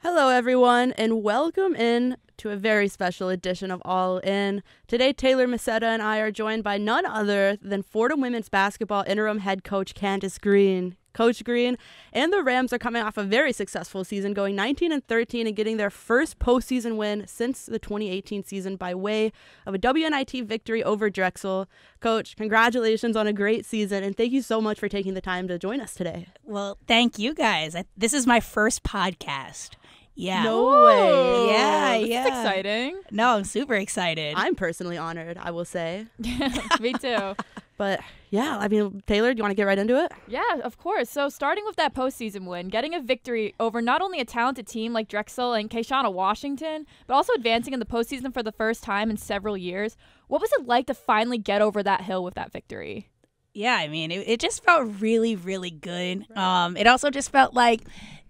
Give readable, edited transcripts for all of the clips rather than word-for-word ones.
Hello, everyone, and welcome in to a very special edition of All In. Today, Taylor Macetta and I are joined by none other than Fordham women's basketball interim head coach Candice Green. Coach Green and the Rams are coming off a very successful season, going 19-13 and getting their first postseason win since the 2018 season by way of a WNIT victory over Drexel. Coach, congratulations on a great season, and thank you so much for taking the time to join us today. Well, thank you guys. This is my first podcast. Yeah. No way. Yeah. This is exciting. No, I'm super excited. I'm personally honored, I will say. Me too. But yeah, I mean, Taylor, do you want to get right into it? Yeah, of course. So starting with that postseason win, getting a victory over not only a talented team like Drexel and Keishana Washington, but also advancing in the postseason for the first time in several years. What was it like to finally get over that hill with that victory? Yeah, I mean, it just felt really, really good. It also just felt like,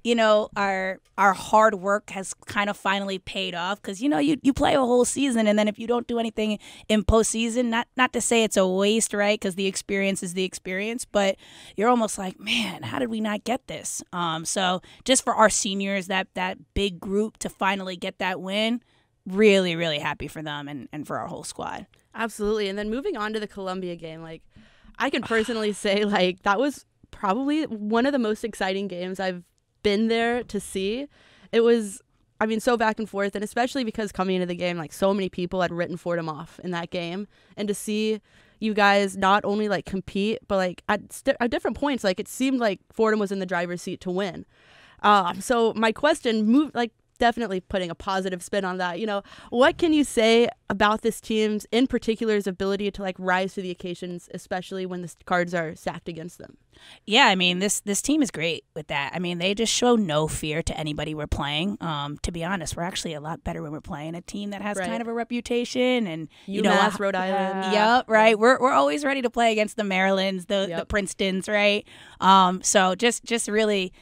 you know, our hard work has kind of finally paid off because, you know, you play a whole season and then if you don't do anything in postseason, not to say it's a waste, right, because the experience is the experience, but you're almost like, man, how did we not get this? So just for our seniors, that big group to finally get that win, really, really happy for them and for our whole squad. Absolutely. And then moving on to the Columbia game, like, I can personally say, like, that was probably one of the most exciting games I've been there to see. It was, I mean, so back and forth, and especially because coming into the game, like, so many people had written Fordham off in that game, and to see you guys not only like compete, but like at different points, like it seemed like Fordham was in the driver's seat to win. So my question, definitely putting a positive spin on that. You know, what can you say about this team's, in particular's, ability to like rise to the occasions, especially when the cards are stacked against them? Yeah, I mean, this team is great with that. I mean, they just show no fear to anybody we're playing. To be honest, we're actually a lot better when we're playing a team that has kind of a reputation and UMass, Rhode Island. Yep, right. We're always ready to play against the Marylands, the Princetons, right? So just really,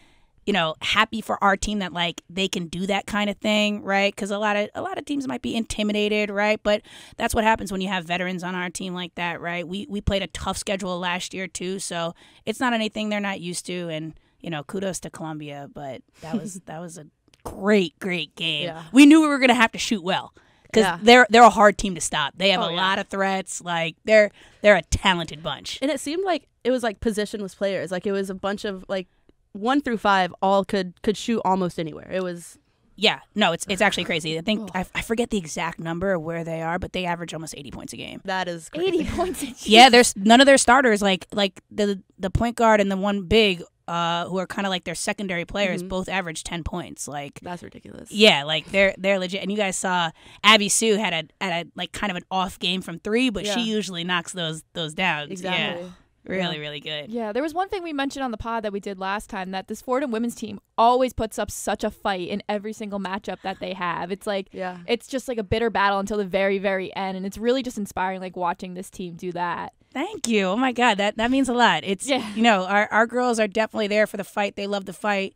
you know, happy for our team that like they can do that kind of thing, right? Because a lot of teams might be intimidated, right? But that's what happens when you have veterans on our team like that, right? We played a tough schedule last year too, so it's not anything they're not used to. And you know, kudos to Columbia, but that was a great game. Yeah. We knew we were gonna have to shoot well because they're a hard team to stop. They have a lot of threats. Like they're a talented bunch. And it seemed like it was like positionless players. Like it was a bunch of like 1 through 5 all could shoot almost anywhere. It was it's actually crazy. I think I forget the exact number of where they are, but they average almost 80 points a game. That is crazy. 80 points. Yeah, there's none of their starters like the point guard and the one big who are kind of like their secondary players both average 10 points. Like that's ridiculous. Yeah, like they're legit. And you guys saw Abby Sue had a like kind of an off game from 3, but she usually knocks those down. Exactly. Yeah. Really, really good. Yeah, there was one thing we mentioned on the pod that we did last time, that this Fordham women's team always puts up such a fight in every single matchup that they have. It's like, it's just like a bitter battle until the very, very end. And it's really just inspiring, like watching this team do that. Thank you. Oh my God, that means a lot. It's, you know, our girls are definitely there for the fight. They love the fight.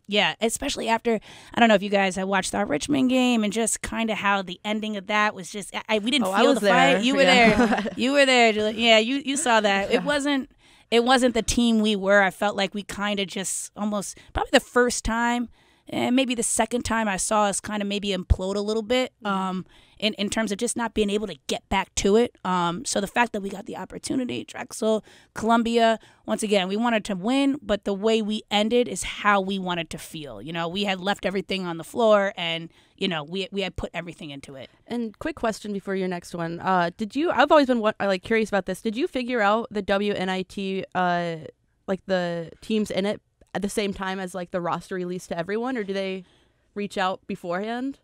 Yeah, especially after, I don't know if you guys have watched our Richmond game and just kind of how the ending of that was just, we didn't feel the fight. You were there. You were there. Yeah, you saw that. It wasn't the team we were. I felt like we kind of just almost, probably the first time, and maybe the second time I saw us kind of maybe implode a little bit in terms of just not being able to get back to it. So the fact that we got the opportunity, Drexel, Columbia, once again, we wanted to win, but the way we ended is how we wanted to feel. You know, we had left everything on the floor and, you know, we had put everything into it. And quick question before your next one. I've always been curious about this. Did you figure out the WNIT, like the teams in it at the same time as like the roster release to everyone, or do they reach out beforehand?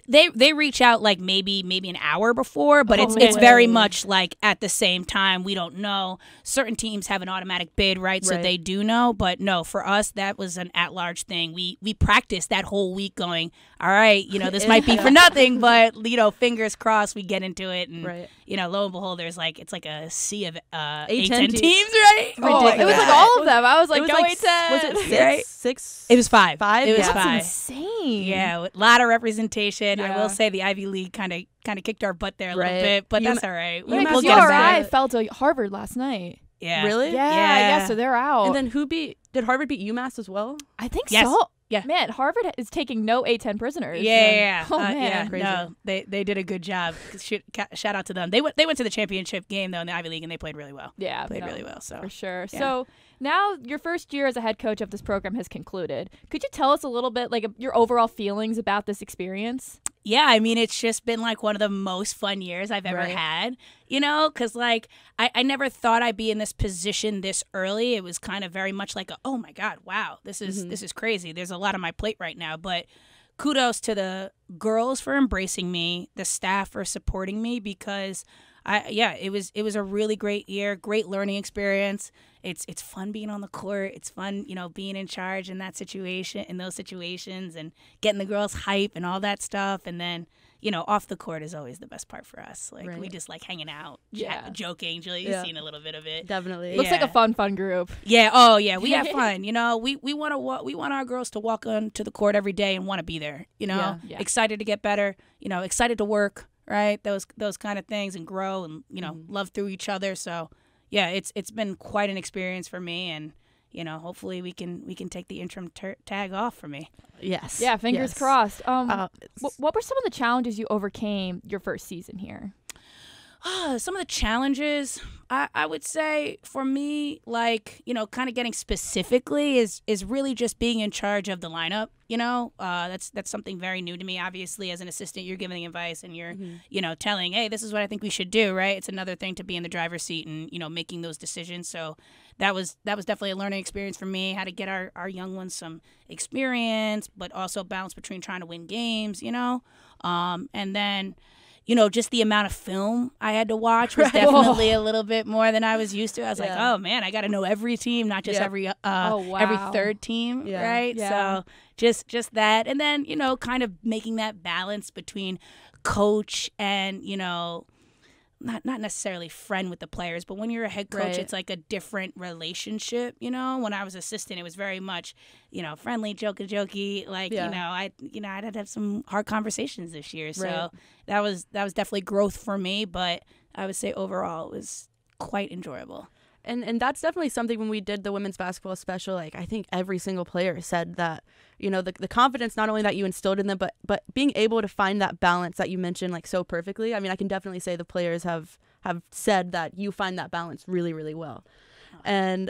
They reach out like maybe an hour before, but it's very much like at the same time. We don't know. Certain teams have an automatic bid, right? So they do know. But no, for us, that was an at-large thing. We practiced that whole week going, all right, you know, this might be for nothing, but, you know, fingers crossed we get into it. And, you know, lo and behold, it's like a sea of 8-10 teams, right? Oh, it was like all of them. I was like, go 8-10. Was it 6? Right? 6? It was 5. 5? It was That's 5. insane. Yeah, a lot of representation. Yeah. I will say the Ivy League kind of kicked our butt there a little bit, but that's all right. Yeah, We'll because get back. URI fell to Harvard last night. Yeah. Really? Yeah, so they're out. And then did Harvard beat UMass as well? I think Yes. so. Yeah. Man, Harvard is taking no A-10 prisoners. Yeah. Oh, man. Crazy. No, they did a good job. Shout out to them. They went to the championship game, though, in the Ivy League, and they played really well. Yeah. Played really well. So For sure. Yeah. So now your first year as a head coach of this program has concluded. Could you tell us a little bit, like, your overall feelings about this experience? Yeah, I mean, it's just been like one of the most fun years I've ever Right. had, you know, because like I never thought I'd be in this position this early. It was kind of very much like, oh my God, wow, this is crazy. There's a lot on my plate right now. But kudos to the girls for embracing me, the staff for supporting me, because it was a really great year, great learning experience. It's fun being on the court. It's fun, you know, being in charge in those situations, and getting the girls hype and all that stuff. And then, you know, off the court is always the best part for us. Like we Right. just like hanging out, Yeah. joking. Julie, you've Yeah. seen a little bit of it. Definitely. Looks like a fun group. Yeah. Oh, yeah. We have fun. You know, we want our girls to walk onto the court every day and want to be there. You know, Yeah. excited to get better. You know, excited to work. Right. Those kind of things, and grow, and you know, love through each other. So, yeah, it's been quite an experience for me, and you know, hopefully we can take the interim tag off for me. Yes. Yeah, fingers Yes. crossed. It's- What were some of the challenges you overcame your first season here? Some of the challenges, I would say for me, like, you know, kind of getting specifically is really just being in charge of the lineup. You know, that's something very new to me. Obviously, as an assistant, you're giving advice and you're, you know, telling, hey, this is what I think we should do. Right. It's another thing to be in the driver's seat and, you know, making those decisions. So that was definitely a learning experience for me, how to get our young ones some experience, but also balance between trying to win games, you know, and then, you know, just the amount of film I had to watch was definitely a little bit more than I was used to. I was like, oh man, I got to know every team, not just every third team, Yeah. right? Yeah. So just that, and then, you know, kind of making that balance between coach and, you know, not necessarily friend with the players, but when you're a head coach, Right. it's like a different relationship. You know, when I was assistant, it was very much, you know, friendly, jokey. Like, Yeah. you know, I'd have some hard conversations this year. So Right. that was definitely growth for me. But I would say overall it was quite enjoyable. And that's definitely something when we did the women's basketball special, like I think every single player said that, you know, the confidence not only that you instilled in them, but being able to find that balance that you mentioned like so perfectly. I mean, I can definitely say the players have said that you find that balance really, really well. And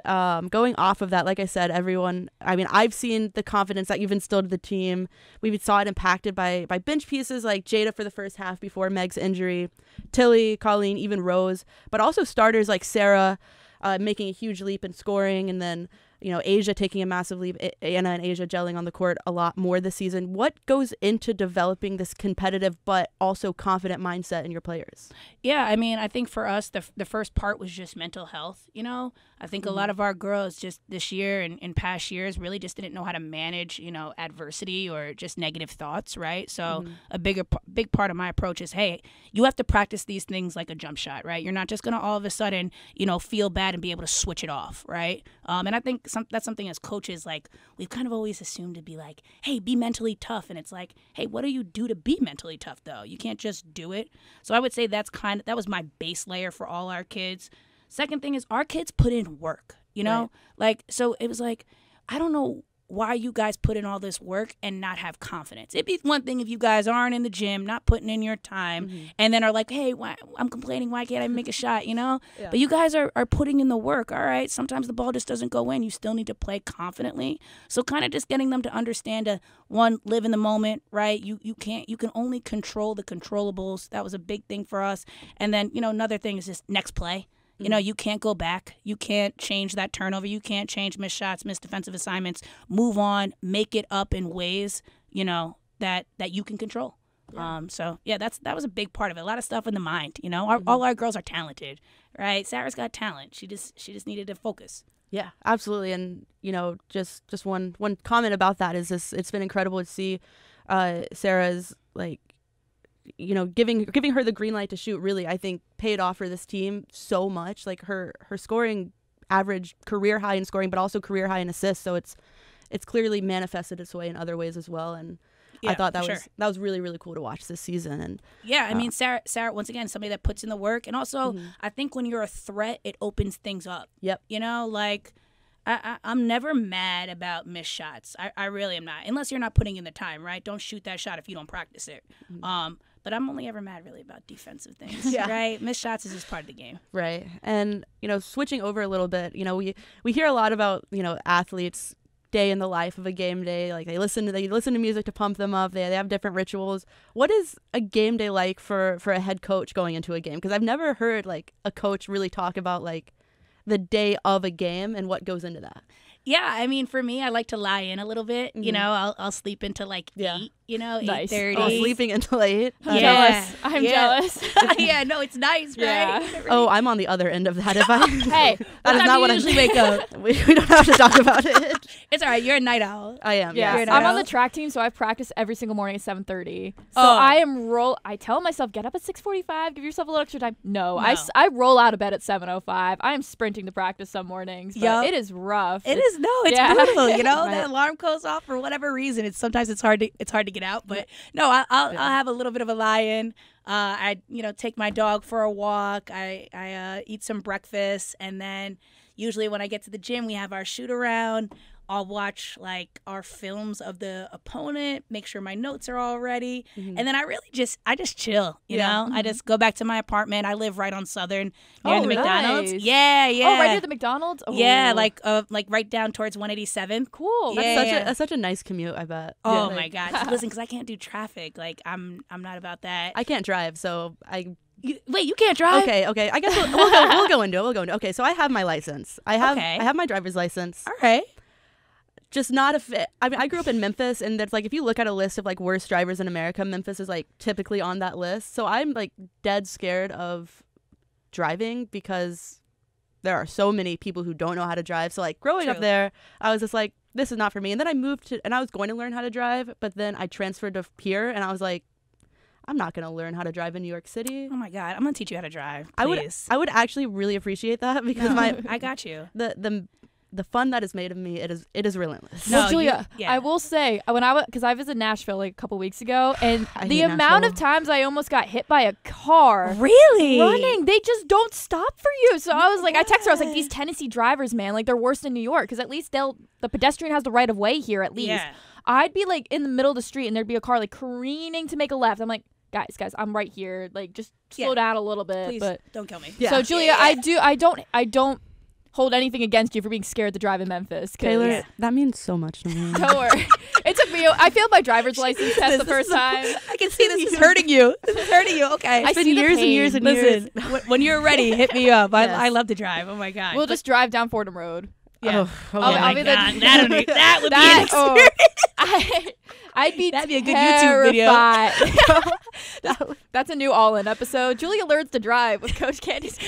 going off of that, like I said, everyone, I mean, I've seen the confidence that you've instilled in the team. We saw it impacted by bench pieces like Jada for the first half before Meg's injury, Tilly, Colleen, even Rose, but also starters like Sarah, making a huge leap in scoring, and then, you know, Asia taking a massive leap, Anna and Asia gelling on the court a lot more this season. What goes into developing this competitive but also confident mindset in your players? Yeah, I mean, I think for us, the first part was just mental health, you know? I think a lot of our girls just this year and in past years really just didn't know how to manage, you know, adversity or just negative thoughts, right? So a big part of my approach is, hey, you have to practice these things like a jump shot, right? You're not just going to all of a sudden, you know, feel bad and be able to switch it off, right? And I think that's something as coaches, like, we've kind of always assumed to be like, hey, be mentally tough. And it's like, hey, what do you do to be mentally tough, though? You can't just do it. So I would say that was my base layer for all our kids. Second thing is our kids put in work, you know, Right. like, so it was like, I don't know why you guys put in all this work and not have confidence. It'd be one thing if you guys aren't in the gym, not putting in your time, and then are like, hey, I'm complaining, why can't I make a shot, you know? Yeah. But you guys are putting in the work, all right? Sometimes the ball just doesn't go in. You still need to play confidently. So kind of just getting them to understand live in the moment, right? You can only control the controllables. That was a big thing for us. And then, you know, another thing is just next play. You know, you can't go back. You can't change that turnover. You can't change missed shots, missed defensive assignments. Move on, make it up in ways, you know, that you can control. Yeah. So yeah, that was a big part of it. A lot of stuff in the mind. You know, all our girls are talented, right? Sarah's got talent. She just needed to focus. Yeah, absolutely. And, you know, just one comment about that is this: it's been incredible to see Sarah's, like, you know, giving her the green light to shoot really, I think, paid off for this team so much. Like her scoring average career high in scoring, but also career high in assists. So it's clearly manifested its way in other ways as well. And Yeah, I thought that sure. was really, really cool to watch this season. And Yeah, I mean, Sarah, once again, somebody that puts in the work. And also, I think when you're a threat, it opens things up. Yep. You know, like, I'm never mad about missed shots. I really am not, unless you're not putting in the time, right? Don't shoot that shot if you don't practice it. But I'm only ever mad really about defensive things, right? Missed shots is just part of the game. Right. And, switching over a little bit, we hear a lot about, athletes day in the life of a game day. Like they listen to music to pump them up. They have different rituals. What is a game day like for a head coach going into a game? Because I've never heard like a coach really talk about like the day of a game and what goes into that. Yeah, I mean, for me, I like to lie in a little bit. I'll sleep into like 8, Nice. 8:30. Oh, sleeping until 8. I'm jealous. I'm jealous. Yeah, no, it's nice, right? Yeah. Oh, I'm on the other end of that. If I Hey, that is not what I usually wake up. We don't have to talk about it. It's all right. You're a night owl. I am. Yeah, Yes. I'm on the track team, so I practice every single morning at 7:30. So Oh. I tell myself, get up at 6:45, give yourself a little extra time. No. I roll out of bed at 7:05. I am sprinting to practice some mornings, but Yup. it is rough. It's Yeah. brutal. Right. That alarm goes off for whatever reason. Sometimes it's hard to get out. But no, I'll have a little bit of a lie-in. I take my dog for a walk. I eat some breakfast, and then usually when I get to the gym, we have our shoot around. I'll watch like our films of the opponent, make sure my notes are all ready, and then I just chill. You know, I just go back to my apartment. I live right on Southern near the McDonald's. Nice. Yeah. Oh, right near the McDonald's? Oh. Yeah, like right down towards 187th. Cool. That's such a nice commute, I bet. Oh Yeah, my God! Listen, because I can't do traffic. Like I'm not about that. I can't drive, so I. Wait, you can't drive? Okay. I guess we'll go into it. Okay, so I have my license. I have my driver's license. All right. Just not a fit. I mean, I grew up in Memphis, and that's like if you look at a list of like worst drivers in America, Memphis is like typically on that list. So I'm like dead scared of driving because there are so many people who don't know how to drive. So like growing up there, I was just like, this is not for me. And then I moved to, and I was going to learn how to drive, but then I transferred to here, and I was like, I'm not going to learn how to drive in New York City. Oh my God, I'm gonna teach you how to drive. Please. I would actually really appreciate that because I got you. The fun that is made of me, it is relentless. Well, Julia, I will say because I visited Nashville like a couple weeks ago, and the amount of times I almost got hit by a car. Really? Running, they just don't stop for you. So I was like, I texted her, I was like, these Tennessee drivers, man, like they're worse than New York because at least the pedestrian has the right of way here at least. Yeah. I'd be like in the middle of the street and there'd be a car like careening to make a left. I'm like, guys, I'm right here. Like just slow down a little bit. Please but don't kill me. Yeah. So Julia, I don't hold anything against you for being scared to drive in Memphis. Taylor, that means so much to me. Don't worry. It took me. I failed my driver's license test the first time. I can see this is hurting you. This is hurting you. Okay. I It's been see the years and pain. years and Listen, years. when you're ready, hit me up. Yes. I love to drive. Oh my God. We'll just drive down Fordham Road. Yeah. Oh, Oh okay. my I'll be God. the- that would be an experience. I'd be That'd be a good YouTube video. terrified. That's a new all-in episode. Julia learns to drive with Coach Candice.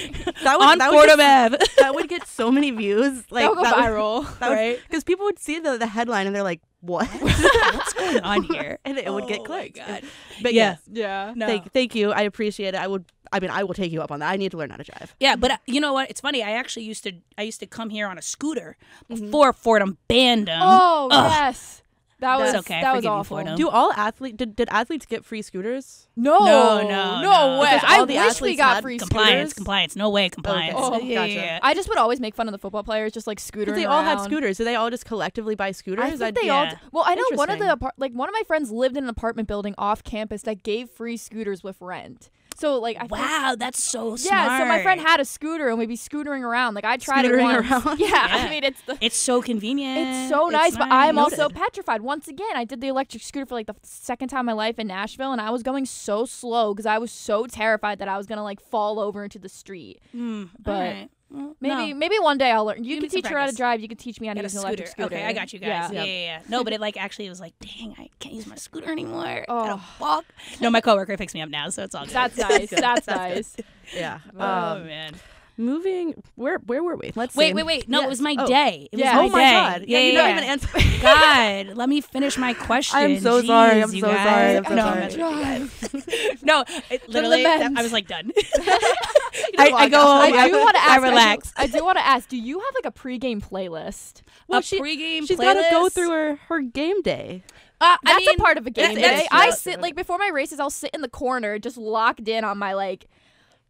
On Fordham Ave. That would get so many views. Like That'll go that viral. Right? Because people would see the headline and they're like, "What?" What's going on here? And it would get Oh clicked. my God. But Yeah. yes, Yeah. No. thank you. I appreciate it. I will take you up on that. I need to learn how to drive. Yeah, but you know what? It's funny. I actually used to come here on a scooter before Fordham banned them. Oh yes. That was That's okay. That was Forgive you, awful. Fordham. Do all athletes did athletes get free scooters? No, No. way. Because I all the wish we athletes got had free Compliance, scooters. compliance. No way, compliance. Okay. Oh, gotcha. I just would always make fun of the football players, just like scootering. Because they all had around. scooters. Do they all just collectively buy scooters? I think they yeah. all. Well, I know one of Interesting. one of my friends lived in an apartment building off campus that gave free scooters with rent. So like, I think- Wow, that's so smart. yeah. So my friend had a scooter and we'd be scootering around. Like I tried it Scootering once. around? Yeah, Yeah. I mean it's It's so convenient. it's so nice, but I'm Noted. also petrified. Once again, I did the electric scooter for like the second time in my life in Nashville, and I was going so slow because I was so terrified that I was gonna like fall over into the street. But all right. Well, maybe one day I'll learn. You Give can me some teach her how to practice. drive. You can teach me how to Got a use an electric scooter. Okay, I got you guys. Yeah. Yeah. No, but it like actually was like, dang, I can't use my scooter anymore. I gotta Oh. walk. No, my coworker picks me up now, so it's all good. That's nice. That's nice. Yeah. Oh man. Moving. Where were we? Let's Wait. see. No, Yes. it was my Oh. day. It Yeah. was Oh my my day. God. Yeah, you yeah, don't yeah. even answer. God, let me finish my question. I'm so sorry. I'm Jeez, you so guys. sorry. I'm so No, sorry. I'm messing with you guys. No, literally, laments. I was like done. just I walk go off. home. I do want to I ask. relax. I do want to ask. Do you have like a pregame playlist? Well, A pregame she's got to go playlist? through her game day. That's a part of a game that's day. true. I sit like before my races. I'll sit in the corner, just locked in on my like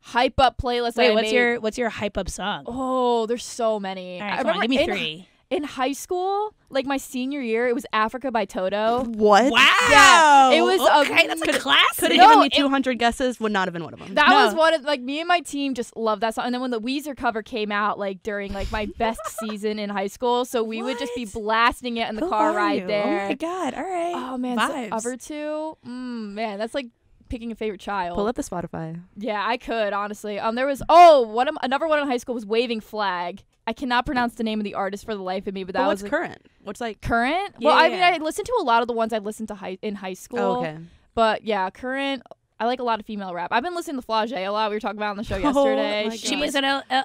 hype up playlist. Wait, that I made. what's your hype up song? Oh, there's so many. All right, I come on, remember give me in- three. In high school, like my senior year, it was Africa by Toto. What? Wow. Yeah, it was okay. That's a classic. Could have given me 200 guesses. Would not have been one of them. That was one of, like, me and my team just loved that song. And then when the Weezer cover came out, like during like my best season in high school, so we would just be blasting it in the car ride there. Oh my God! All right. Oh man, Vibes. so other two, man, that's like picking a favorite child. Pull up the Spotify. Yeah, I could honestly. There was another one in high school was Waving Flag. I cannot pronounce the name of the artist for the life of me, but that what's was current? What's like current? Yeah, Well, I yeah. mean, I listened to a lot of the ones I listened to in high school. Oh, okay. But yeah, current. I like a lot of female rap. I've been listening to Flage a lot. We were talking about it on the show Oh, yesterday. my She God. was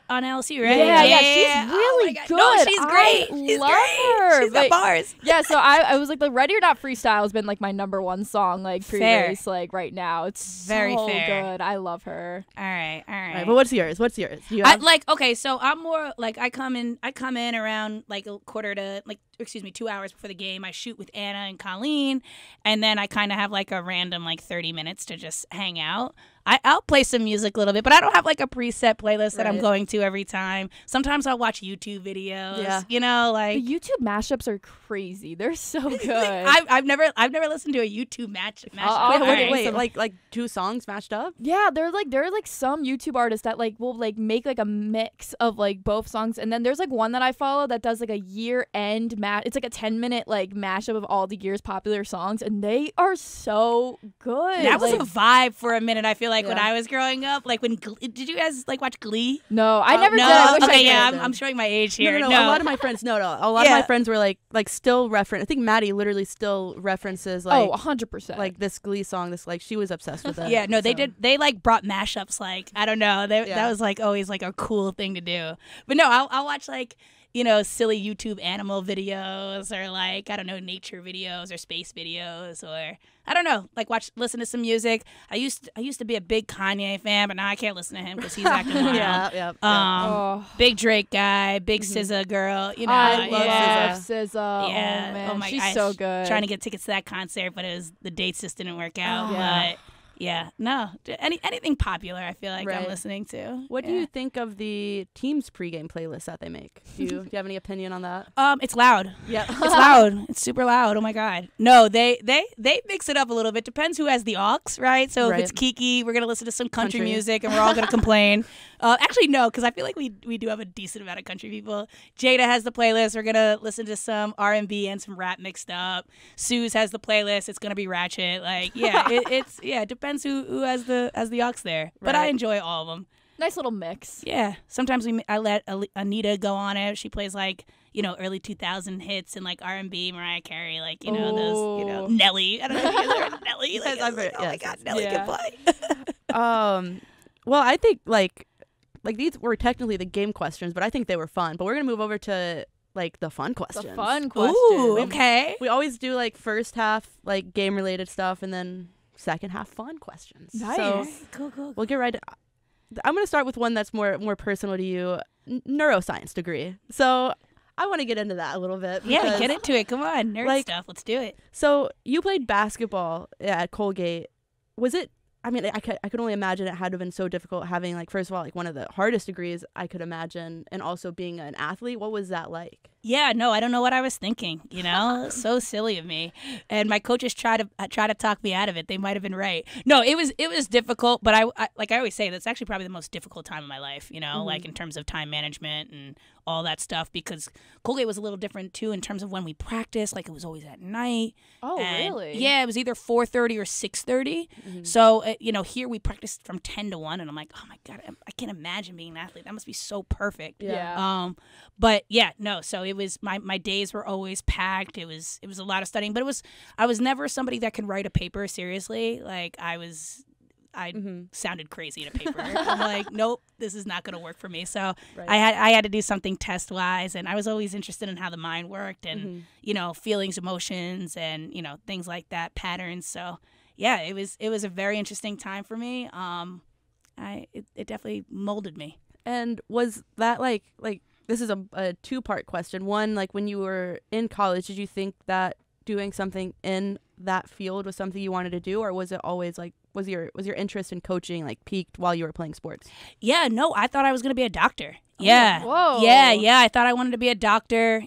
on LC, right? Yeah, she's Oh really my God. good. No, she's great. I She's love great. her. She's got But- bars. Yeah, so I was like, the Ready or Not freestyle has been like my number one song, like Fair. pre-race, like right now. It's Very so fair. good. I love her. All right. All right, but what's yours? Do you I have like okay, so I'm more like I come in around like a quarter to 2 hours before the game. I shoot with Anna and Colleen, and then I kind of have like a random like 30 minutes to just hang out. I'll play some music a little bit, but I don't have like a preset playlist that I'm Right. going to every time. Sometimes I'll watch YouTube videos. Yeah. You know, The like YouTube mashups are crazy. They're so good. I've never listened to a YouTube mashup. I'll All wait, right. wait. like two songs matched up? Yeah, there are like some YouTube artists that like will like make like a mix of like both songs, and then there's like one that I follow that does like a year end match. It's like a 10-minute like mashup of all the year's popular songs, and they are so good. That was like, a vibe for a minute. I feel like when Yeah. I was growing up, like when did you guys like watch Glee? no, I never No, did. I wish I okay, did. yeah, did. I'm showing my age No, here. no. A lot of my friends, a lot of Yeah. my friends were like still reference. I think Maddie literally still references like 100%. like this Glee song. This like she was obsessed with it. Yeah, no, they so. did. They like brought mashups. Like I don't know, that Yeah. was like always like a cool thing to do. But no, I'll watch like silly YouTube animal videos or like I don't know nature videos or space videos or I don't know like listen to some music. I used to be a big Kanye fan, but now I can't listen to him because he's acting wild. Yeah. Big Drake guy, big SZA girl. You know, I love yeah. SZA. Yeah, Oh man, oh my she's gosh. so good. Trying to get tickets to that concert, but the dates just didn't work out. Yeah. But yeah, no, anything popular, I feel like I'm Right. listening to. What do Yeah. you think of the team's pregame playlist that they make? Do you have any opinion on that? It's loud. Yeah. It's loud. It's super loud. Oh my god. No, they mix it up a little bit. Depends who has the aux, right? So Right. if it's Kiki, we're gonna listen to some country Country. music, and we're all gonna complain. Actually, no, because I feel like we do have a decent amount of country people. Jada has the playlist. We're gonna listen to some R&B and some rap mixed up. Suze has the playlist. It's gonna be ratchet. Like yeah, it depends who has the aux there. But I Right. enjoy all of them. Nice little mix. Yeah, sometimes I let Anita go on it. She plays like early 2000 hits and like R&B, Mariah Carey, like those Oh. Nelly. I don't know if you guys heard Nelly. Like, Yes, I've heard- oh my yes, god, yes. Nelly Yeah. can play. Well, I think like these were technically the game questions, but I think they were fun. But we're gonna move over to like the fun questions. The fun question. Ooh, okay. We always do like first half like game related stuff, and then second half fun questions. Nice. So Cool. we'll get right. I'm gonna start with one that's more personal to you, neuroscience degree. So I want to get into that a little bit. Yeah, because- get into it. Come on, nerd like- stuff. Let's do it. So you played basketball at Colgate. Was it? I mean, I could only imagine it had to have been so difficult having like first of all like one of the hardest degrees I could imagine, and also being an athlete. What was that like? Yeah, no, I don't know what I was thinking. So silly of me. And my coaches try to talk me out of it. They might have been right. No, it was difficult, but I like I always say, that's actually probably the most difficult time of my life. Like in terms of time management and all that stuff, because Colgate was a little different too in terms of when we practiced. Like it was always at night. Oh, And, really? Yeah, it was either 4:30 or 6:30. So here we practiced from 10 to 1, and I'm like, oh my god, I can't imagine being an athlete. That must be so perfect. Yeah. But yeah, no. So it was my days were always packed. It was a lot of studying, but I was never somebody that could write a paper seriously. Like I sounded crazy in a paper. I'm like, nope, this is not going to work for me. So Right. I had to do something test wise, and I was always interested in how the mind worked and feelings, emotions, and things like that, patterns. So yeah, it was a very interesting time for me. It definitely molded me. And was that like this is a two-part question. One, like when you were in college, did you think that doing something in that field was something you wanted to do, or was it always like was your interest in coaching like peaked while you were playing sports? Yeah, no, I thought I was going to be a doctor. Yeah. Whoa. Yeah. I thought I wanted to be a doctor,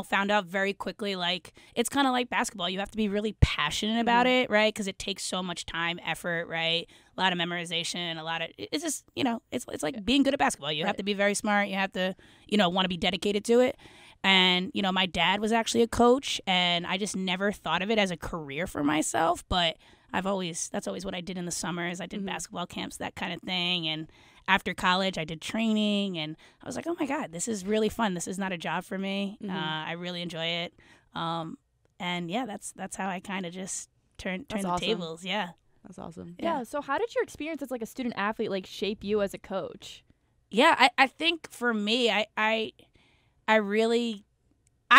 found out very quickly, like, it's kind of like basketball. You have to be really passionate about it, right? Because it takes so much time, effort, right? A lot of memorization, it's just, it's like being good at basketball. You have to be very smart. You have to, want to be dedicated to it. And, my dad was actually a coach, and I just never thought of it as a career for myself. But that's always what I did in the summers. I did basketball camps, that kind of thing. And after college, I did training, and I was like, oh my God, this is really fun. This is not a job for me. I really enjoy it. And yeah, that's how I kind of just turn the tables. Yeah. That's awesome. Yeah. So how did your experience as like a student athlete like shape you as a coach? Yeah, I think for me, I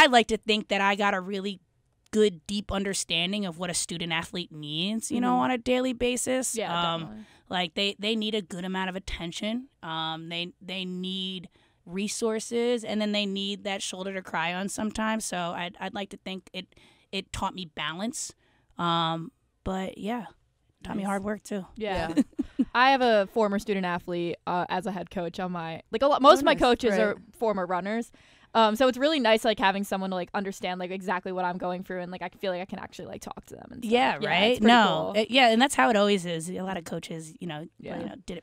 like to think that I got a really good, deep understanding of what a student athlete needs, on a daily basis. Yeah, definitely. Like they need a good amount of attention. They need resources, and then they need that shoulder to cry on sometimes. So I'd like to think it taught me balance. But yeah, taught me hard work too. Yeah. I have a former student athlete as a head coach on my most of my coaches are former runners. So it's really nice like having someone to like understand like exactly what I'm going through, and like I feel like I can actually like talk to them and stuff. Yeah, right. It's cool. And that's how it always is. A lot of coaches,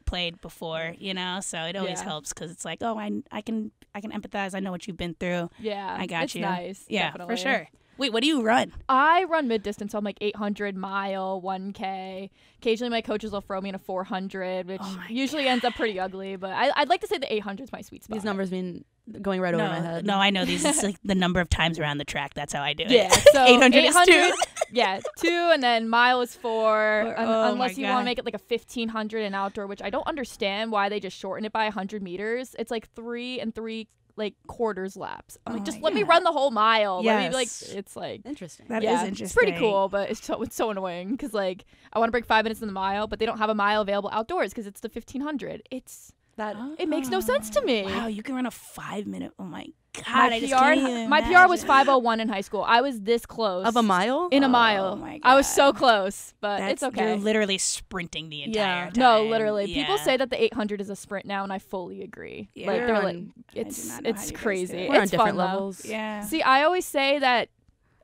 played before, so it always helps because it's like, oh, I can empathize. I know what you've been through. Yeah, I got it's you. Nice. Yeah, definitely. for sure. Wait, what do you run? I run mid-distance, so I'm like 800 mile, 1K. Occasionally my coaches will throw me in a 400, which usually ends up pretty ugly, but I'd like to say the 800 is my sweet spot. These numbers mean going right over my head. No, I know these. It's like the number of times around the track. That's how I do it. Yeah, so 800 is 2. Yeah, 2, and then mile is 4, unless you God. want to make it like a 1500 in outdoor, which I don't understand why they just shorten it by 100 meters. It's like 3 and 3 like quarters laps. I'm like, just let me run the whole mile. Yes. Let me, it's like Interesting. That is interesting. It's pretty cool, but it's so annoying because like I want to break 5 minutes in the mile, but they don't have a mile available outdoors because it's the 1500. It makes no sense to me. Wow, you can run a 5-minute. Oh my God, my PR was 5:01 in high school. I was this close Of a mile? in a mile. My I was God. so close, but it's okay. You're literally sprinting the entire time. No, literally. Yeah. People say that the 800 is a sprint now, and I fully agree. Yeah. Like We're they're on- like, I do it's not know how you guys do crazy. it. We're on It's different fun, though. levels. Yeah. See, I always say that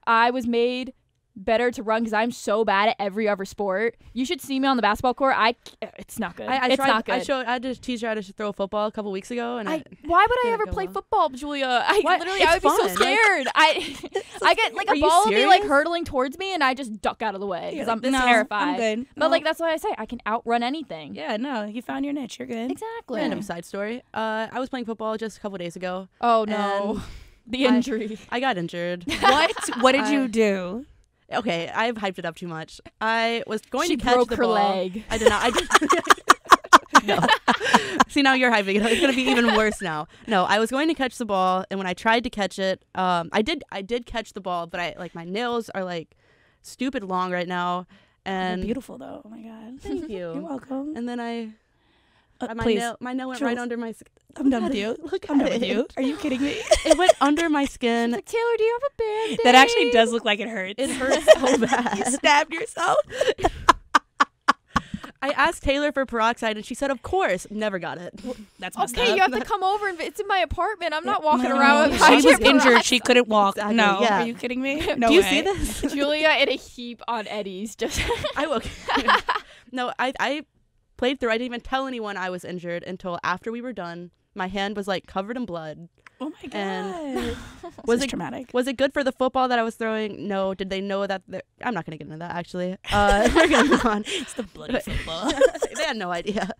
I was made better to run because I'm so bad at every other sport. You should see me on the basketball court. It's not good. I it's tried, not good. I had to teach her how to throw a football a couple weeks ago, and why would I didn't ever go play well. football, Julia? I What? would It's be so fun. scared. I get like Are a you ball will be like serious? hurtling towards me, and I just duck out of the way because I'm No, terrified. I'm good. But like that's why I say I can outrun anything. Yeah, no, you found your niche. You're good. Exactly. random side story. I was playing football just a couple days ago. Oh no, the injury. I got injured. What did you do? Okay, I've hyped it up too much. I was going She to catch broke the her ball. leg. I did not. I did. No. See, now you're hyping it. It's gonna be even worse now. No, I was going to catch the ball, and when I tried to catch it, I did catch the ball, but my nails are like stupid long right now, They're and beautiful though. Oh my God. thank you. You're welcome. And then my Please, nail went Jules, right under my skin. I'm done with you. Look I'm at done with it. you. Are you kidding me? It went under my skin. Like, Taylor, do you have a band-aid? That actually does look like it hurts. It hurts so bad. You stabbed yourself. I asked Taylor for peroxide, and she said, "Of course." Never got it. That's messed Okay, up. you have to come over, and it's in my apartment. I'm not walking No. around with She was high-chair injured. She couldn't walk. Exactly, No. yeah. Are you kidding me? No Do you way. see this? Julia in a heap on Eddie's. Just I will. No, I played through. I didn't even tell anyone I was injured until after we were done. My hand was like covered in blood. Oh my God. And Was it traumatic? Was it good for the football that I was throwing? No. Did they know that? I'm not gonna get into that. Actually, we're gonna move on. It's the bloody football. They had no idea.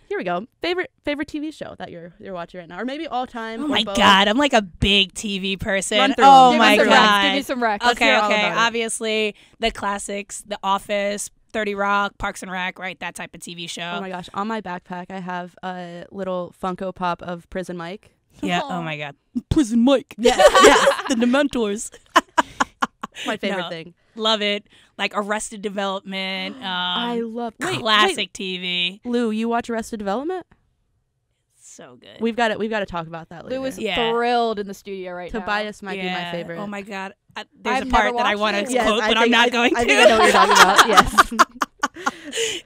Here we go. Favorite TV show that you're watching right now, or maybe all time. Oh or my both. God, I'm like a big TV person. Run through Oh them. my Give us the God. Give me some recs. Okay, hear all okay. about it. Obviously, the classics, The Office, 30 Rock, Parks and Rec, right? That type of TV show. Oh my gosh! On my backpack, I have a little Funko Pop of Prison Mike. Yeah. Oh my God. Prison Mike. Yes, yes. The Dementors. My favorite No. thing. Love it. Like Arrested Development. I love classic TV. Lou, you watch Arrested Development? So good. We've got to talk about that later. Lou is Yeah. thrilled in the studio right now. Tobias might be my favorite. Oh my God. There's I've a part never that I watched want it. to Yes, quote, I but I'm think- not going to. I think I know what you're talking about. Yes.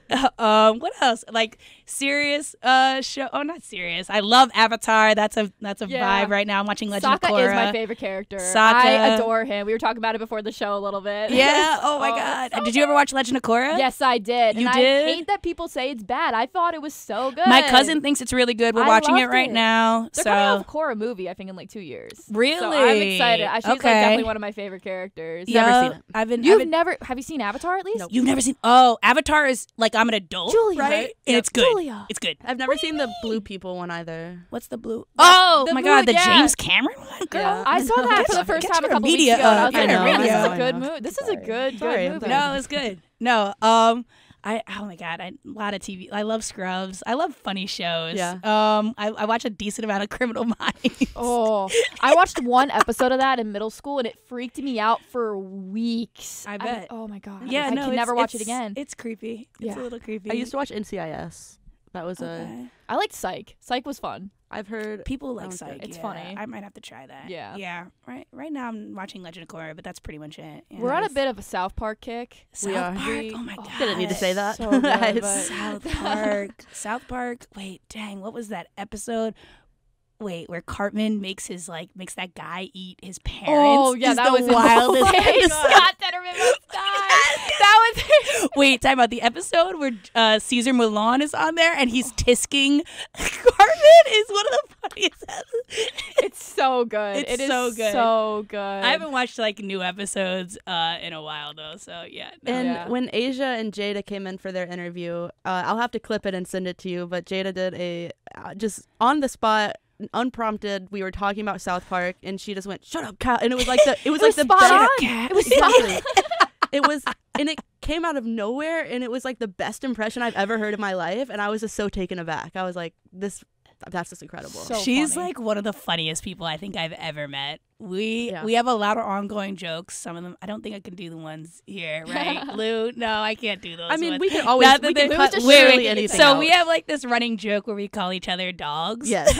What else? Like serious show. Oh, not serious. I love Avatar. That's a vibe right now. I'm watching Legend of Sokka Korra. is my favorite character. Sokka. I adore him. We were talking about it before the show a little bit. Yeah. Oh my God. So Did you ever watch Legend of Korra? Yes, I did. You and did? I hate that people say it's bad. I thought it was so good. My cousin thinks it's really good. We're watching it loved right now. They're so coming out with a Korra movie, I think, in like 2 years. Really? So I'm excited. She's like Okay. definitely one of my favorite characters. Never seen it. Have you seen Avatar at least? Nope. You've never seen? Oh, Avatar is like I'm an adult, Julia. right? And it's good. Julia. It's good. I've never seen the blue people one either. What's the blue? Oh the my blue- God, the yeah. James Cameron one, girl. Yeah. I saw that for the first Get time a your couple media weeks ago. And I up. was like, Get your this media is up. a good movie. This is a good movie. No, it's good. No, oh my God, a lot of TV. I love Scrubs. I love funny shows. Yeah. I watch a decent amount of Criminal Minds. Oh, I watched one episode of that in middle school, and it freaked me out for weeks. I bet. Oh my God. Yeah, I no, can never watch it again. It's creepy. It's Yeah. a little creepy. I used to watch NCIS. That was Okay. I liked Psych. Psych was fun. I've heard People like Sounds Psych. good. It's yeah. funny. I might have to try that. Yeah. Yeah. Right now I'm watching Legend of Korra, but that's pretty much it. Yeah. We're on a bit of a South Park kick. South We are. Park. Oh my God. Didn't need to say that. So good, Nice. but- South Park. South Park. Wait, dang, what was that episode? Wait, where Cartman makes that guy eat his parents. Oh yeah, is that the was wildest episode. Scott Detterman must die. That was Wait, time about the episode where Caesar Milan is on there and he's tisking Cartman is one of the funniest episodes. It's so good. It's It is so good. So good. I haven't watched like new episodes in a while though, so yeah. No. And Yeah. when Asia and Jada came in for their interview, I'll have to clip it and send it to you. But Jada did a just on the spot, unprompted. We were talking about South Park, and she just went, "Shut up, Kat!" And it was like the spot best. on. Cat. It was Exactly. It was, and it came out of nowhere, and it was like the best impression I've ever heard in my life. And I was just so taken aback. I was like, that's just incredible. So She's funny. like one of the funniest people I think I've ever met. We Yeah. have a lot of ongoing jokes. Some of them I don't think I can do the ones here, right? Lou, no, I can't do those. I mean, ones. we can always Not that we can they- cut just literally share- anything. So out. we have like this running joke where we call each other dogs. Yes,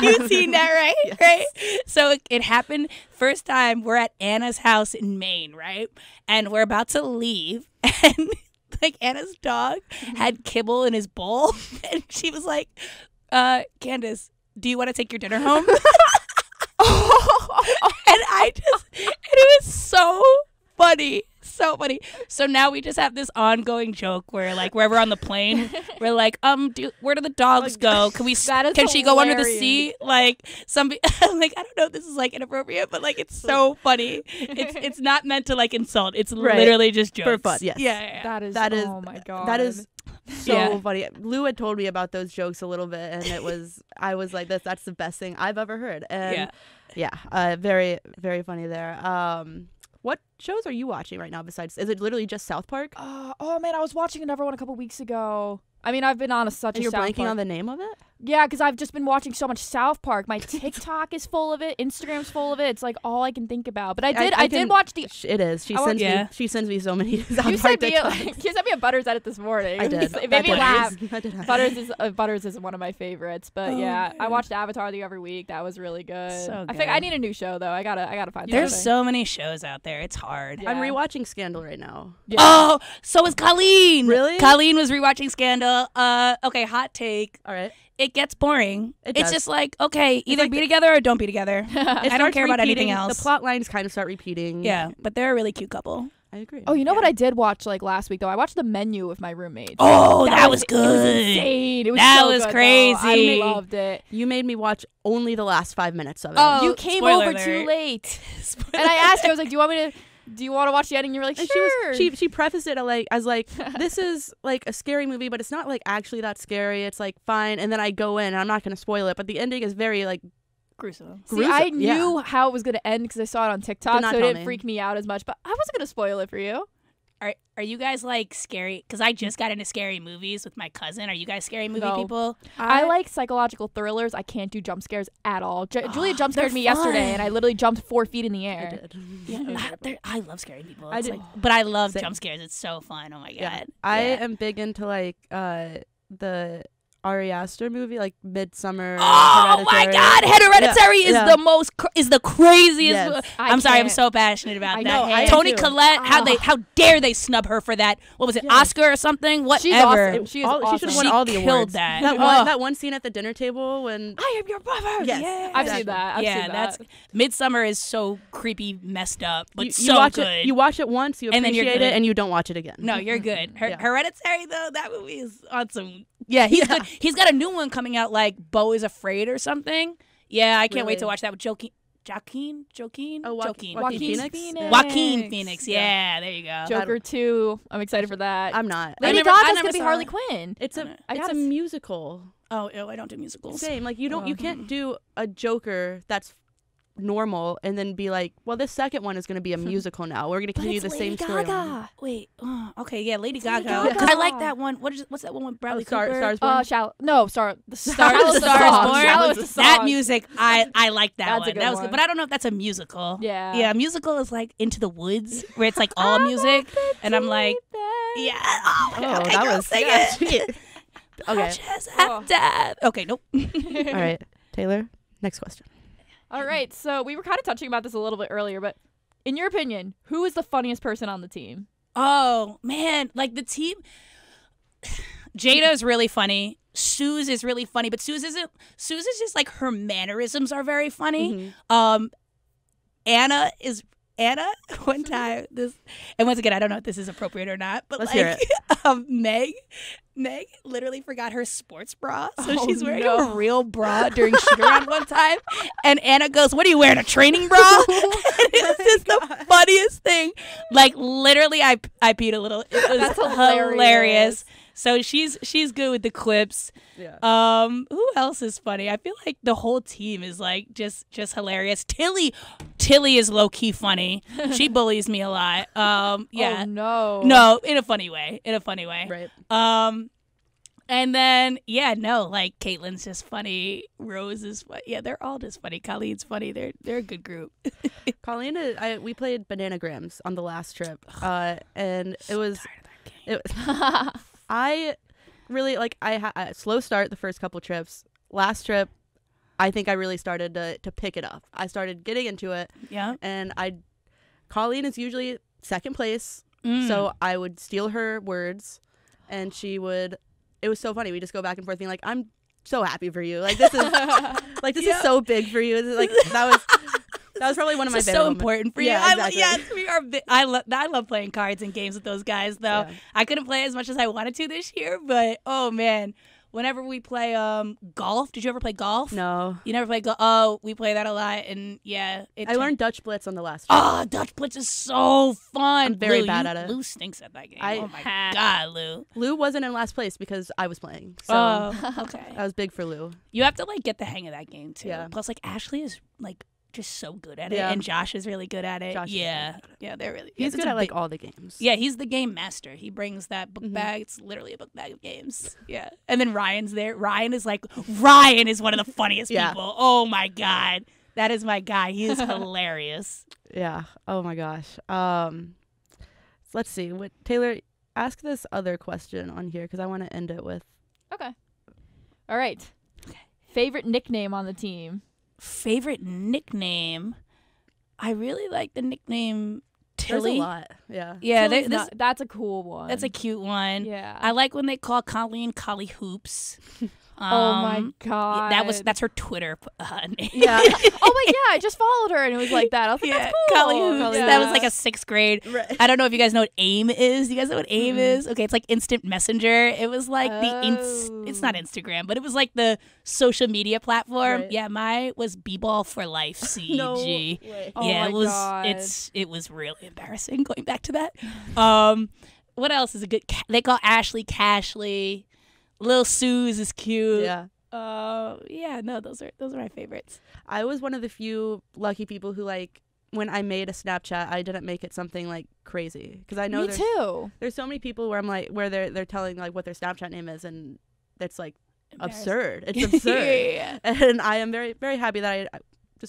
You've seen that, right? Yes. Right. So it happened first time. We're at Anna's house in Maine, right? And we're about to leave, and like Anna's dog had kibble in his bowl, and she was like, "Candice, do you want to take your dinner home?" And it was so funny. So funny. So now we just have this ongoing joke where like wherever on the plane, we're like, where do the dogs go? Can we That is can she go under the hilarious. seat? Like I'm like, I don't know if this is like inappropriate, but like it's so funny. It's not meant to like insult. It's Right. literally just jokes. For fun, yes. Yeah. That is. is Oh my God. that is so Yeah. funny. Lou had told me about those jokes a little bit, and I was like, that's the best thing I've ever heard. And very, very funny there. What shows are you watching right now besides, is it literally just South Park? Oh man, I was watching another one a couple weeks ago. I mean, I've been on such And a you're South blanking Park. on the name of it? Yeah, because I've just been watching so much South Park. My TikTok is full of it. Instagram's full of it. It's like all I can think about. But I did watch the. It is. She I wa- sends Yeah. me. She sends me so many South You Park sent me TikToks. a Butters edit this morning. I did. It made me laugh. I did have Butters is one of my favorites. But Oh, yeah, I man. watched Avatar the other week. That was really good. So I think I good. need a new show though. I gotta find. There's something. so many shows out there. It's hard. Yeah. I'm rewatching Scandal right now. Yeah. Oh, so is Colleen. Really? Colleen was rewatching Scandal. Okay, hot take. All right. It gets boring. It It's does. just like, okay, either like be together or don't be together. It I don't starts care about anything repeating- else. The plot lines kind of start repeating. Yeah, but they're a really cute couple. I agree. Oh, you know Yeah. what I did watch like last week though? I watched The Menu with my roommates. Oh, that was It was good. insane. It was That so was good, though. crazy. I loved it. You made me watch only the last 5 minutes of it. Oh, You came spoiler over too alert. late. And I asked you, I was like, do you want to watch the ending? You were like, And sure. she prefaced it as like this is like a scary movie, but it's not like actually that scary. It's like fine, and then I go in. And I'm not going to spoil it, but the ending is very like Gruesome. See, gruesome. I Yeah. knew how it was going to end because I saw it on TikTok, Did not so it tell didn't me. freak me out as much. But I wasn't going to spoil it for you. Are you guys like scary? Because I just got into scary movies with my cousin. Are you guys scary movie No. people? I like psychological thrillers. I can't do jump scares at all. Julia jump scared they're me yesterday, fun. and I literally jumped 4 feet in the I air. did. I love scary people. I It's did- like, but I love Same. jump scares. It's so fun. Oh my god. I Yeah. am big into like the Ari Aster movie, like Midsummer. Oh my God, Hereditary is Yeah. is the craziest. Yes. I'm sorry, I'm can't. so passionate about I that. know, I am Toni too. Collette, how dare they snub her for that? What was it, Yeah. Oscar or something? Whatever. She's awesome. She is She awesome. should have won She all the killed awards. that. That one scene at the dinner table when I am your brother. Yes. Yeah. I've seen that. I've seen that. That's Midsummer is so creepy, messed up, but you so watch good. it, you watch it once, you And then you're appreciate good. it, and you don't watch it again. No, you're good. Yeah. Hereditary though, that movie is awesome. Yeah, he's good. He's got a new one coming out, like Beau is Afraid or something. Yeah, I can't wait Really? to watch that with Joaquin. Oh, Joaquin. Joaquin Phoenix? Joaquin Phoenix. Yeah, there you go. Joker 2. I'm excited for that. I'm not. Lady I Gaga's never gonna be saw Harley it. Quinn. It's I a gotta musical. Oh, ew, I don't do musicals. Same. Like you can't do a Joker that's normal and then be like, well, this second one is going to be a musical now. We're going to continue the same story. Wait. Okay. Yeah, Lady Lady Gaga. Gaga. I like that one. What's that one with Bradley Cooper? Stars Born. The Stars Born. Shallow is the song. That music, I like that That's a one. good That was one. good. But I don't know if that's a musical. Yeah. Yeah, a musical is like Into the Woods, where it's like all music, and I'm like, yeah. Oh, my God, that girl, was sing yeah, it. shit. Okay. Just have death. Okay, nope. All right, Taylor. Next question. All right. So we were kind of touching about this a little bit earlier, but in your opinion, who is the funniest person on the team? Oh man, like the team. Jada is really funny. Suze is really funny, but Suze is just like her mannerisms are very funny. Anna one time and once again I don't know if this is appropriate or not, but Let's hear Meg literally forgot her sports bra, so Oh, she's wearing no. a real bra during shoot around one time, and Anna goes, "What are you wearing, a training bra?" It's just the funniest thing. Like literally, I peed a little. It was That's hilarious. So she's good with the clips. Yeah. Who else is funny? I feel like the whole team is like just hilarious. Tilly is low key funny. She bullies me a lot. Yeah. Oh, no. No, in a funny way. Right. And then like Caitlin's just funny. Rose is funny. Yeah, they're all just funny. Colleen's funny. They're a good group. Colleen, we played Bananagrams on the last trip, and it was. I really I had a slow start the first couple trips. Last trip, I think I really started to pick it up. I started getting into it. Yeah. And Colleen is usually second place, Mm. so I would steal her words, and she would. It was so funny. We just go back and forth, being like, "I'm so happy for you. Like this is is so big for you." Like that was probably one of my It's favorite so moments. important for you. Yeah, exactly. We are. I love playing cards and games with those guys. Though Yeah. I couldn't play as much as I wanted to this year, but oh man, whenever we play golf, did you ever play golf? No, You never played golf? Oh, we play that a lot, and yeah, I learned Dutch Blitz on the last trip. Oh, Dutch Blitz is so fun. I'm very Lou, bad you- at it. Lou stinks at that game. I- Oh my God, Lou. Lou wasn't in last place because I was playing. So Oh, okay. that was big for Lou. You have to get the hang of that game too. Yeah. Plus, Ashley is just so good at it, Yeah. and Josh is really good at it. Josh is yeah, really good at yeah, they're really. He's it's good a at big- all the games. Yeah, he's the game master. He brings that book Mhm. bag. It's literally a book bag of games. Yeah, and then Ryan's there. Ryan is one of the funniest Yeah. people. Oh my God, that is my guy. He is hilarious. Yeah. Oh my gosh. Let's see. Taylor, ask this other question on here because I want to end it with. Okay. All right. Favorite nickname on the team? Favorite nickname? I really like the nickname There's Tilly. a lot. Yeah. Yeah, Tilly's that's a cool one. that's a cute one. yeah. I like when they call Colleen Collie Hoops. Oh my God. That's her Twitter name. Yeah. Oh wait, yeah. I just followed her and it was like that. I was like, Yeah, that's cool. Collie Hoops. Collie That was Hoops. like a 6th grade. Right. I don't know if you guys know what AIM is. You guys know what AIM Mhm. is? Okay, it's like instant messenger. It was like it's not Instagram, but it was like the social media platform. Right. Yeah, mine was B-Ball for Life CG. No way. Oh Yeah, my it was God. it was really embarrassing going back to that. What else is a good they call Ashley Cashley. Lil Suze is cute. Yeah. Those are my favorites. I was one of the few lucky people who when I made a Snapchat, I didn't make it something crazy because I know Me too. there's so many people where I'm where they're telling what their Snapchat name is and it's absurd. It's absurd. Yeah. And I am very very happy that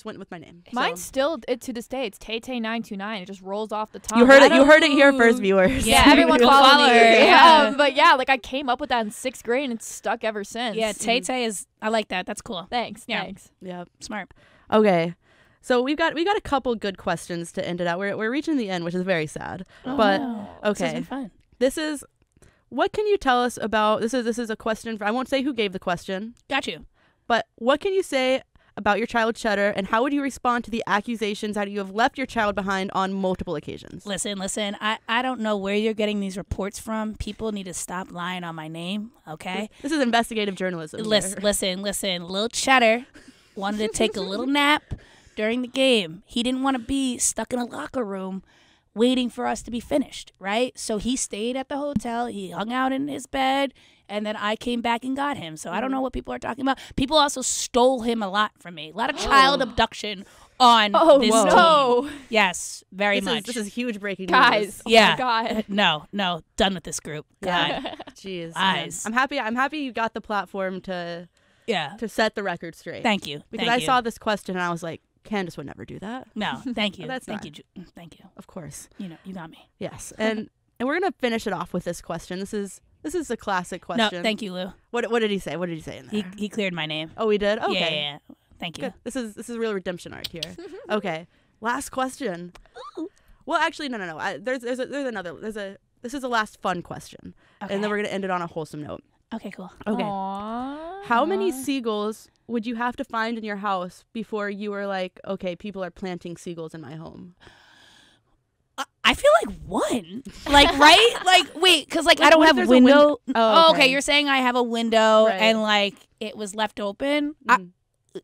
went with my name. Mine's So. still to this day. It's Tay929. It just rolls off the tongue. You heard it. You heard it here first, viewers. Yeah, everyone Go follow follow me. her, yeah. But yeah, like I came up with that in 6th grade, and it's stuck ever since. Yeah, Tay Tay is. I like that. That's cool. Thanks. Yeah. Thanks. Yeah. Smart. Okay. So we got a couple good questions to end it out. We're reaching the end, which is very sad. Oh, but wow. This has okay. been fun. This is what can you tell us about this is a question I won't say who gave the question, Got you. but what can you say about your child Cheddar, and how would you respond to the accusations that you have left your child behind on multiple occasions? Listen. I don't know where you're getting these reports from. People need to stop lying on my name, okay? This is investigative journalism. Listen. Little Cheddar wanted to take a little nap during the game. He didn't want to be stuck in a locker room waiting for us to be finished, right? So he stayed at the hotel. He hung out in his bed, and then I came back and got him. So I don't know what people are talking about. People also stole him a lot from me. A lot of child abduction on this no. team. Yes, very much. This is huge breaking Guys. news. Yeah. Oh my God. No, done with this group. God. Jeez. Eyes. I'm happy you got the platform to Yeah. set the record straight. Thank you. Because Thank I you. saw this question and I was like, Candice would never do that. No, thank you. That's Thank not. you. Thank you. Of course. You got me. Yes. And we're gonna finish it off with this question. This is a classic question. No, thank you, Lou. What did he say? What did he say in there? He cleared my name. Oh, he did? Okay. Yeah. Thank you. Good. This is real redemption arc here. Okay. Last question. Well, actually, no. This is a last fun question, Okay. and then we're gonna end it on a wholesome note. Okay, cool. Okay. Aww. How many seagulls would you have to find in your house before you were like, okay, people are planting seagulls in my home? I feel like one. Like, right? Like, wait, because, like, I don't what if have there's a a window. Oh, okay. You're saying I have a window Right. and, like, it was left open? Mm.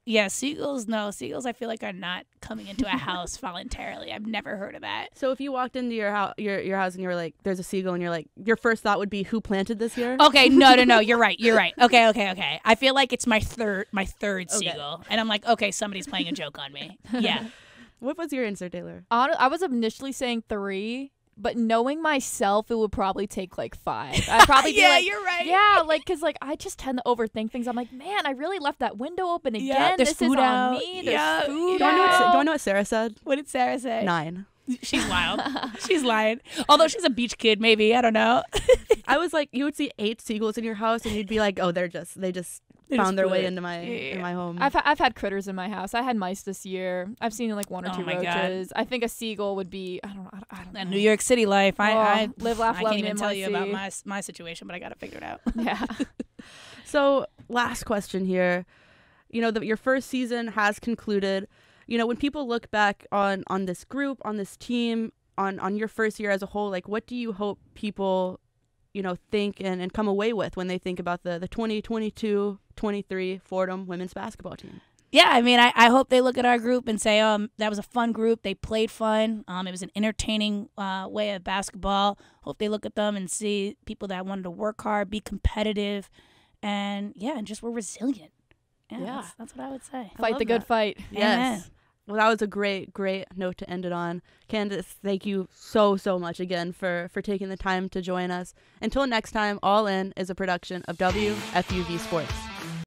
Yeah, seagulls, no. Seagulls, I feel like, are not coming into a house voluntarily. I've never heard of that. So if you walked into your house, your house, and you were like, "There's a seagull," and you're like, your first thought would be, "Who planted this here?" Okay, no. You're right. Okay. I feel like it's my third seagull. And I'm like, okay, somebody's playing a joke on me. Yeah. What was your answer, Taylor? I was initially saying 3, but knowing myself, it would probably take like 5. I'd probably be like, you're right. yeah, like, because like I just tend to overthink things. I'm like, man, I really left that window open again. Yeah, there's this food is out. on me. There's Yeah, food Do I out. know what Sarah said? What did Sarah say? 9. She's wild. She's lying. Although she's a beach kid, maybe. I don't know. I was like, you would see 8 seagulls in your house, and you'd be like, "Oh, they just found their way into my home." I've had critters in my house. I had mice this year. I've seen like 1 or 2 Oh my God. roaches. I think a seagull would be. I don't know. That New York City life. I live, laugh, I love, can't even tell you about NYC. my situation, but I got to figure it out. Yeah. So, last question here. You know, your first season has concluded. You know, when people look back on this group, on this team, on your first year as a whole, like, what do you hope people, you know, think and come away with when they think about the 2022-23 Fordham women's basketball team? Yeah, I mean, I hope they look at our group and say, that was a fun group. They played fun. It was an entertaining way of basketball. Hope they look at them and see people that wanted to work hard, be competitive, and just were resilient. Yeah. That's what I would say. Fight the good fight. Yes. Amen. Well, that was a great note to end it on. Candice, thank you so much again for taking the time to join us. Until next time, All In is a production of WFUV Sports.